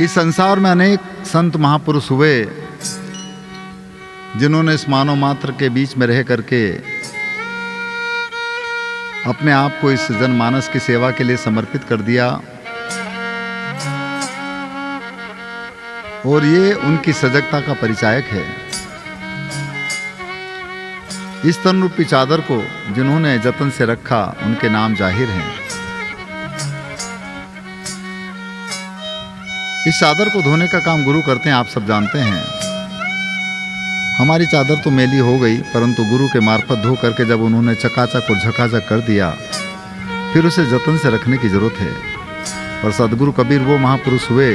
इस संसार में अनेक संत महापुरुष हुए जिन्होंने इस मानव मात्र के बीच में रह करके अपने आप को इस जनमानस की सेवा के लिए समर्पित कर दिया, और ये उनकी सजगता का परिचायक है। इस तन रूपी चादर को जिन्होंने जतन से रखा उनके नाम जाहिर हैं। इस चादर को धोने का काम गुरु करते हैं, आप सब जानते हैं। हमारी चादर तो मैली हो गई, परंतु गुरु के मार्फत धो करके जब उन्होंने चकाचक और झकाझक कर दिया, फिर उसे जतन से रखने की जरूरत है। और सदगुरु कबीर वो महापुरुष हुए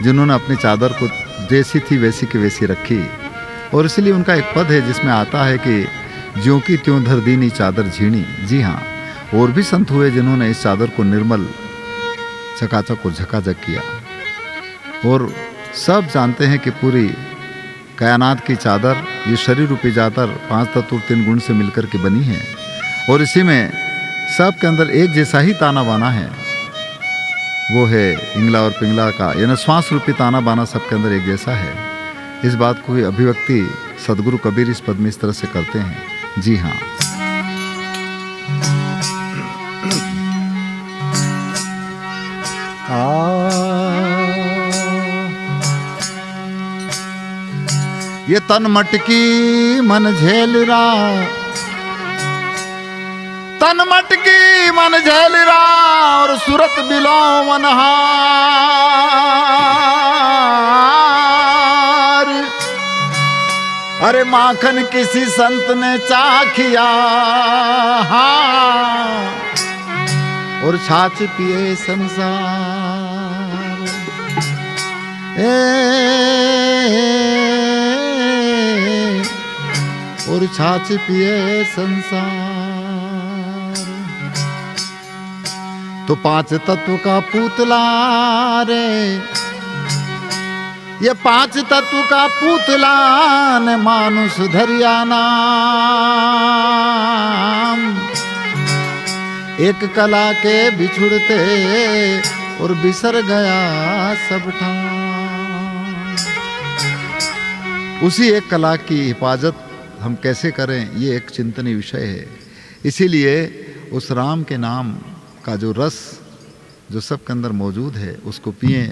जिन्होंने अपनी चादर को जैसी थी वैसी की वैसी रखी। और इसलिए उनका एक पद है जिसमें आता है कि ज्यों की त्यों धर दीनी चादर झीणी। जी हाँ, और भी संत हुए जिन्होंने इस चादर को निर्मल चकाचक और झकाझक किया। और सब जानते हैं कि पूरी कायनात की चादर, ये शरीर रूपी चादर 5 तत्व 3 गुण से मिलकर के बनी है। और इसी में सब के अंदर एक जैसा ही ताना बाना है, वो है इंगला और पिंगला का, यानी श्वास रूपी ताना बाना सबके अंदर एक जैसा है। इस बात को अभिव्यक्ति सदगुरु कबीर इस पद में इस तरह से करते हैं। जी हाँ, ये तन मटकी मन झेल रहा, तन मटकी मन झेल रहा, और सूरत बिलो मनहार। अरे माखन किसी संत ने चाखिया, और छाछ पिए संसार। और छाछ पिए संसार। तो 5 तत्व का पुतला रे, ये 5 तत्व का पुतला ने मानुष धरिया नाम। एक कला के बिछुड़ते और बिसर गया सब ठाम। उसी एक कला की हिफाजत हम कैसे करें, ये एक चिंतनीय विषय है। इसीलिए उस राम के नाम का जो रस जो सबके अंदर मौजूद है, उसको पिएं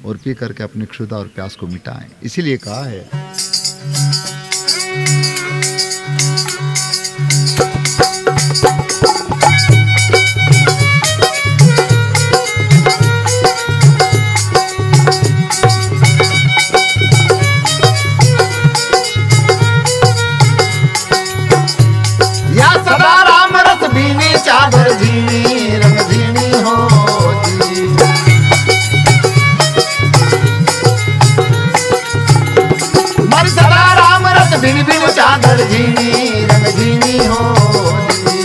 और पी करके अपनी क्षुधा और प्यास को मिटाएं। इसीलिए कहा है, चादर झीणी रंग झीणी हो जी। मर सदा राम रस बिन बिन चादर झीणी रंग झीणी हो जी।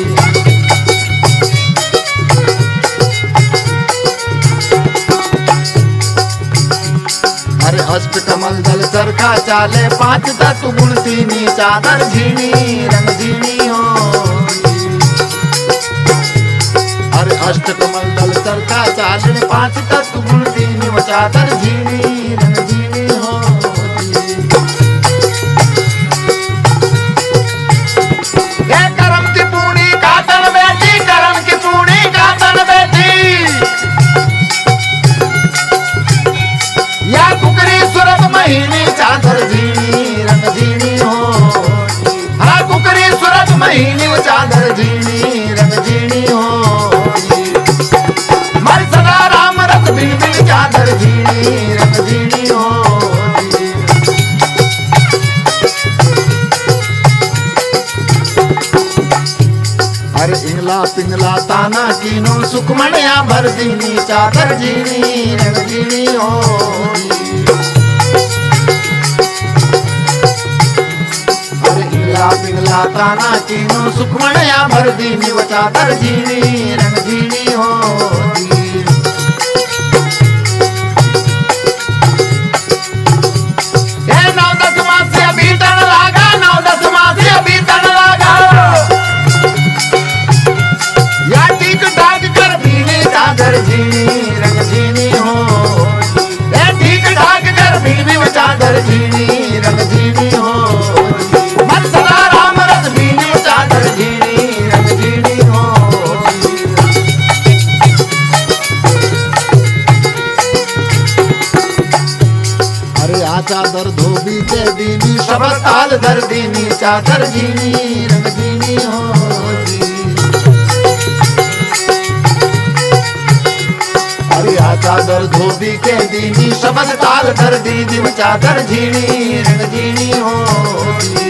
अरे अष्ट कमल दल चरखा चाले 5 तत्व गुण तीनी चादर झीणी रंग झीणी हो। अष्ट कमल दल चरखा चाले 5 तत्व गुण तीनी चादर झीणी रंग झीणी हो जी। ये करम की पूरी कातन बैठी, करम की पूरी कातन बैठी। या कुकरी सुरत महीनी चादर झीणी रंग झीणी हो जी। हाँ, कुकरी सुरत महीनी चादर झीणी रंग झीणी हो। बिन बिन चादर झीणी रंग झीणी हो जी। अरे इंगला पिंगला ताना कीनो सुखमणिया भर दीनी चादर झीणी रंग झीणी हो जी। अरे इंगला पिंगला ताना कीनो सुखमणिया भर दीनी चादर झीणी रंग झीणी हो जी। झीणी रंग झीणी हो। चादर धोबी के दीनी शबद ताल धर दीनी चादर झीनी रंग झीनी हो जी। अरे आ चादर धोबी के दीनी शबद ताल धर दीनी चादर झीनी रंग झीनी हो जी।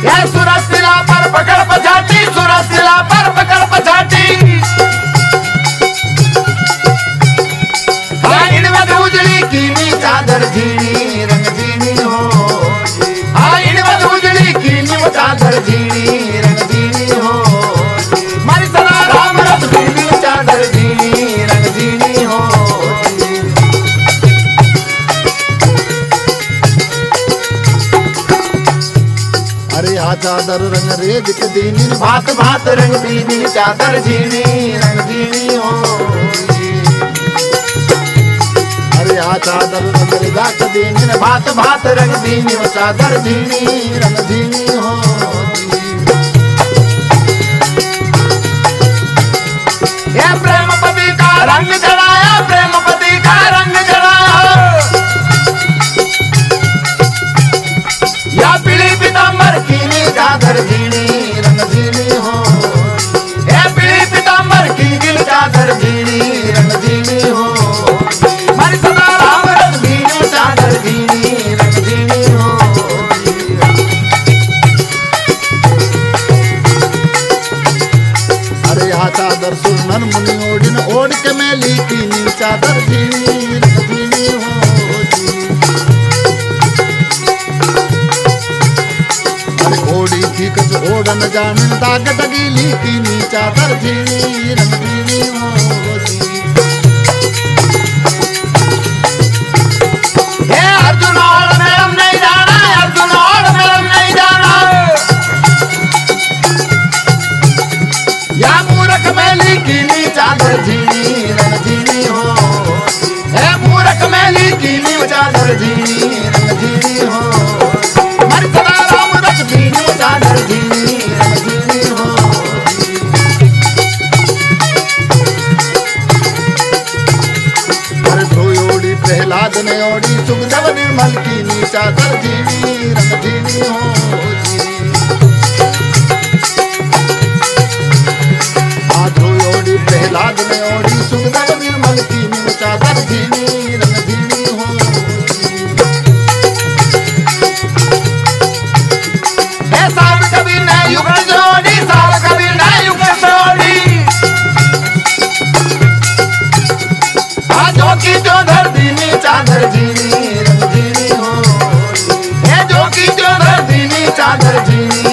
ये सुरसिला पर पकड़ पछाटी सुरसिला पर पकड़ पछाटी कीनी चादर झीनी रंग झीनी हो इन बद उजली कीनी वो चादर झीनी रंग झीनी हो मारी सदा राम रस कीनी चादर झीनी रंग झीनी हो। अरे आ चादर रंग रेज के दीनी भात भात रंग दीनी चादर झीनी रंग झीनी हो। आ चादर रंग गाट दीनी भात भात रंग दीनी वो चादर झीनी रंग झीनी हो। ये प्रेमपति का रंग चढ़ाया प्रेमपति का रंग चढ़ाया या पीली पीताम्बर कीनी चादर झीनी रंग झीनी हो। ये पीली पीताम्बर की चादर झीनी रंग झीनी हो। चादर सुनन मुनि ओढ़िन ओढ़ के मैली कीनी चादर झीनी रंग झीनी हो जी। अरे ओढ़ी थी कछ ओढ़न जानिन दाग दगीली कीनी चादर झीनी रंग झीनी हो जी। हे अर्जुन और मैडम नहीं जाना अर्जुन और मैडम नहीं जाना या मूरख मैली कीनी चादर झीनी रंग झीनी हो। हे मूरख मैली कीनी चादर झीनी रंग झीनी हो। मर सदा राम रस झीनी चादर झीनी रंग झीनी हो। अरे धोई ओढ़ी प्रहलाद ने ओढ़ी सुखदेव निर्मल कीनी चादर झीनी रंग झीनी हो जी। प्रहलाद ने ओढ़ी सुखदेव निर्मल कीनी चादर झीनी रंग झीनी हो। हे साल कबीर ने युग जोड़ी साल कबीर ने युग जोड़ी जो की जो धर दीनी चादर झीनी रंग झीनी हो। हे जो की जो धर दीनी चादर झीनी